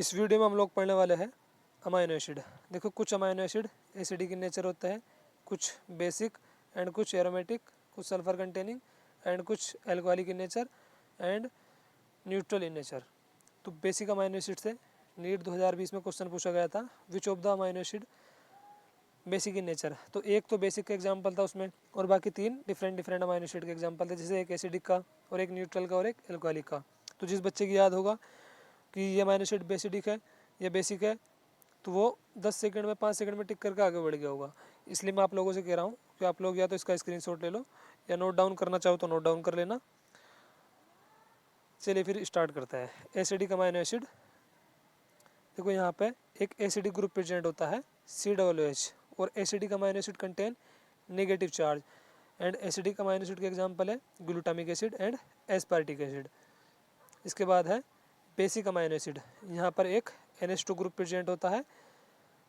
इस वीडियो में हम लोग पढ़ने वाले हैं अमाइनो एसिड। देखो कुछ amino acid acidic in nature होते हैं, कुछ बेसिक एंड कुछ एरोमेटिक, कुछ सल्फर कंटेनिंग एंड कुछ alcoholic in nature and neutral in nature. तो बेसिक अमाइनो एसिड से नीट 2020 में क्वेश्चन पूछा गया था, which of the amino acid basic in nature. तो एक तो बेसिक का एग्जाम्पल था उसमें, और बाकी तीन डिफरेंट अमाइनो एसिड के एग्जाम्पल थे, जैसे एक एसिडिक का और एक न्यूट्रल का और एक एल्कोहलिक का। तो जिस बच्चे की याद होगा कि ये अमाइनो एसिड बेसिडिक है या बेसिक है, तो वो 10 सेकंड में 5 सेकंड में टिक करके आगे बढ़ गया होगा। इसलिए मैं आप लोगों से कह रहा हूँ कि आप लोग या तो इसका स्क्रीनशॉट ले लो या नोट डाउन करना चाहो तो नोट डाउन कर लेना। चलिए फिर स्टार्ट करता है। एसिडिक अमाइनो एसिड, देखो यहाँ पे एक एसिडिक ग्रुप प्रेजेंट होता है COOH, और acidic amino acid contain negative charge and acidic amino acid के एग्जांपल है glutamic acid and aspartic acid. इसके बाद है बेसिक अमाइनो एसिड, यहाँ पर एक NH2 ग्रुप प्रेजेंट होता है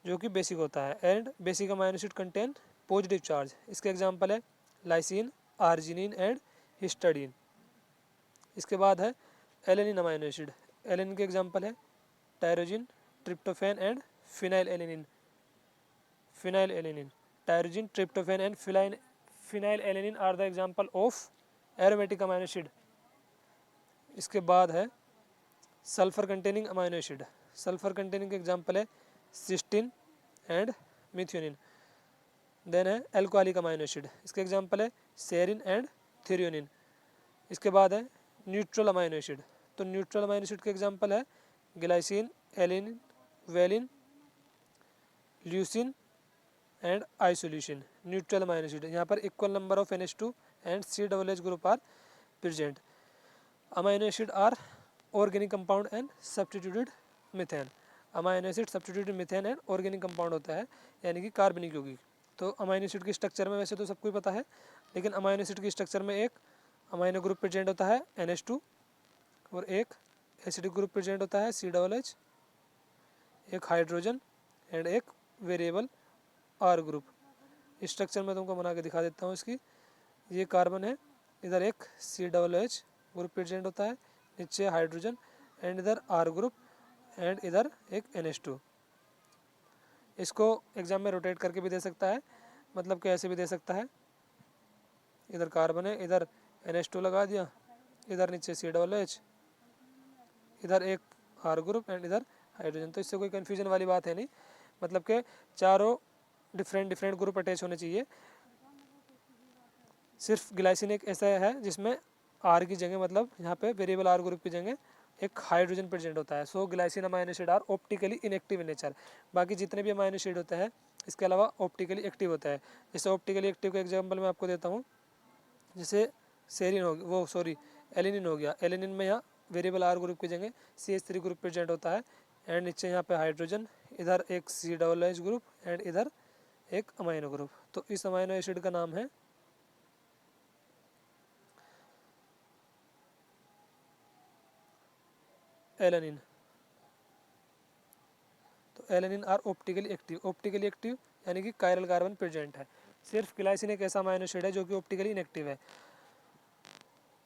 जो कि बेसिक होता है, and basic amino acid contain positive charge. इसके एग्जांपल है लाइसिन, आर्जिनिन एंड हिस्टाडीन। इसके बाद है एलेनिन अमाइनो एसिड, एलेनिन के एग्जांपल है tyrosine, tryptophan and phenyl alanine. Tyrosine, tryptophan and phenyl alanine are the example of aromatic amino acid. इसके बाद है sulphur containing amino acid, sulphur containing के example है सिस्टीन एंड मिथ्योनिन। देन है alcoholic amino acid, इसके example है serine and threonine. इसके बाद है न्यूट्रल अमाइनो एसिड, तो न्यूट्रल अमाइनो एसिड के एग्जांपल है glycine, alanine, valine, leucine and isoleucine. Neutral amino acid, यहाँ पर equal number of NH2 and COOH group are present. Amino acid are organic compound and substituted methane. Amino acid substituted methane and organic compound होता है, यानी कि कार्बनिक यौगिक। तो amino acid की स्ट्रक्चर में वैसे तो सबको ही पता है, लेकिन अमाइनो एसिड की स्ट्रक्चर में एक अमाइनो ग्रुप प्रेजेंट होता है NH2, और एक एसिडिक ग्रुप प्रेजेंट होता है COOH, एक हाइड्रोजन एंड एक वेरिएबल R ग्रुप। स्ट्रक्चर में तुमको बना के दिखा देता हूँ इसकी। ये कार्बन है, इधर एक COOH ग्रुप प्रेजेंट होता है, नीचे हाइड्रोजन एंड इधर R ग्रुप एंड इधर एक NH2। इसको एग्जाम में रोटेट करके भी दे सकता है, मतलब कि ऐसे भी दे सकता है, इधर कार्बन है, इधर NH2 लगा दिया, इधर नीचे COOH, इधर एक R ग्रुप एंड इधर हाइड्रोजन। तो इससे कोई कन्फ्यूजन वाली बात है नहीं, मतलब कि चारों डिफरेंट ग्रुप अटैच होने चाहिए। सिर्फ ग्लाइसिन एक ऐसा है जिसमें R की जगह, मतलब यहाँ पे वेरिएबल R ग्रुप की जगह एक हाइड्रोजन प्रेजेंट होता है। So glycine amino acid are optically inactive in nature. बाकी जितने भी अमाइनो एसिड होते हैं इसके अलावा ऑप्टिकली एक्टिव होता है। जैसे ऑप्टिकली एक्टिव का एग्जाम्पल मैं आपको देता हूँ, जैसे सेरिन हो वो सॉरी एलिनिन हो गया। एलिनिन में यहाँ वेरिएबल R ग्रुप की जगह CH3 ग्रुप प्रेजेंट होता है, एंड नीचे यहाँ पे हाइड्रोजन, इधर एक COOH ग्रुप एंड इधर एक अमाइनो ग्रुप। तो इस अमाइनो एसिड का नाम है एलेनिन। तो एलेनिन आर ऑप्टिकली एक्टिव यानी कि कायरल कार्बन प्रेजेंट है। सिर्फ ग्लाइसिन एक ऐसा अमाइनो एसिड है जो कि ऑप्टिकली इनएक्टिव है।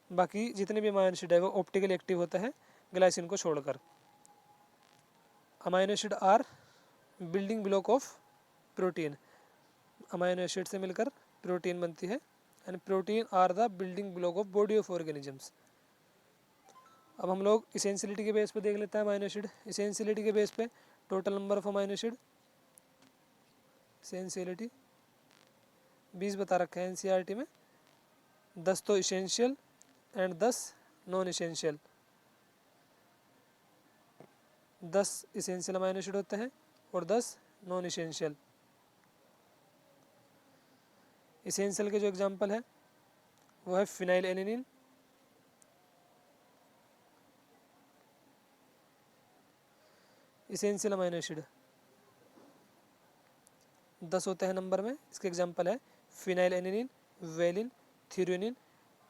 बाकी जितने भी अमाइनो एसिड है वो ऑप्टिकली एक्टिव होता है ग्लाइसिन को छोड़कर। Amino acid are building block of protein. Amino acid से मिलकर प्रोटीन बनती है, and protein are the building block of body of organisms. अब हम लोग इसेंशियलिटी के बेस पे देख लेते हैं अमाइनो एसिड। इसेंशियलिटी के बेस पे total number of amino acid, essentiality 20 बता रखा है NCERT में। 10 तो essential and 10 non essential. 10 essential amino acid होते हैं और 10 नॉन इसेंशियल। इसेंशियल के जो एग्जांपल है वो है phenyl alanine, essential amino acid 10 होते हैं नंबर में। इसके एग्जांपल है phenyl alanine, valine, threonine,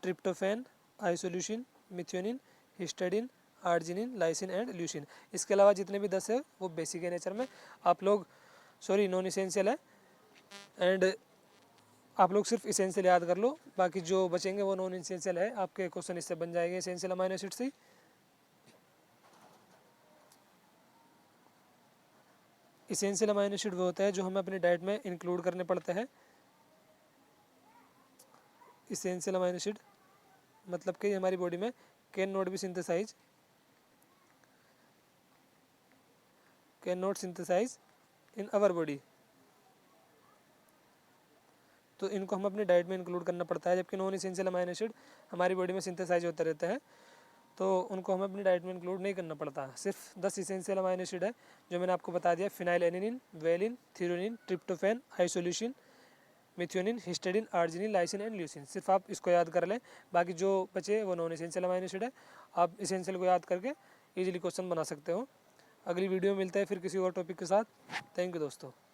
tryptophan, isoleucine, methionine, हिस्टाडीन, arginine, lysine and leucine. इसके अलावा जितने भी 10 है वो बेसिक है नेचर में। आप लोग नॉन इसेंशियल है, एंड आप लोग सिर्फ इसेंशियल याद कर लो, बाकी जो बचेंगे वो नॉन इसेंशियल है। आपके क्वेश्चन इससे बन जाएंगे इसेंशियल अमाइनो एसिड से। इसेंशियल अमाइनो एसिड वो होता है जो हमें अपनी डाइट में इंक्लूड करने पड़ते हैं। इसेंशियल अमाइनो एसिड मतलब कि हमारी बॉडी में can not be synthesise, can not synthesise in our body, तो इनको हम अपनी डाइट में इंक्लूड करना पड़ता है। जबकि नॉन इसेंशियल अमाइनो एसिड हमारी बॉडी में सिंथेसाइज होते रहते हैं, तो उनको हमें अपनी डाइट में इंक्लूड नहीं करना पड़ता। सिर्फ 10 इसेंशियल अमाइनो एसिड है जो मैंने आपको बता दिया, phenylalanine, valine, threonine, tryptophan, isoleucine, methionine, histidine, arginine, lysine and leucine. सिर्फ आप इसको याद कर लें, बाकी जो बचे वो नॉन इसेंशियल अमाइनो एसिड है। आप इसेंशियल को याद करके इजीली क्वेश्चन बना सकते हो। अगली वीडियो में मिलते हैं फिर किसी और टॉपिक के साथ। थैंक यू दोस्तों।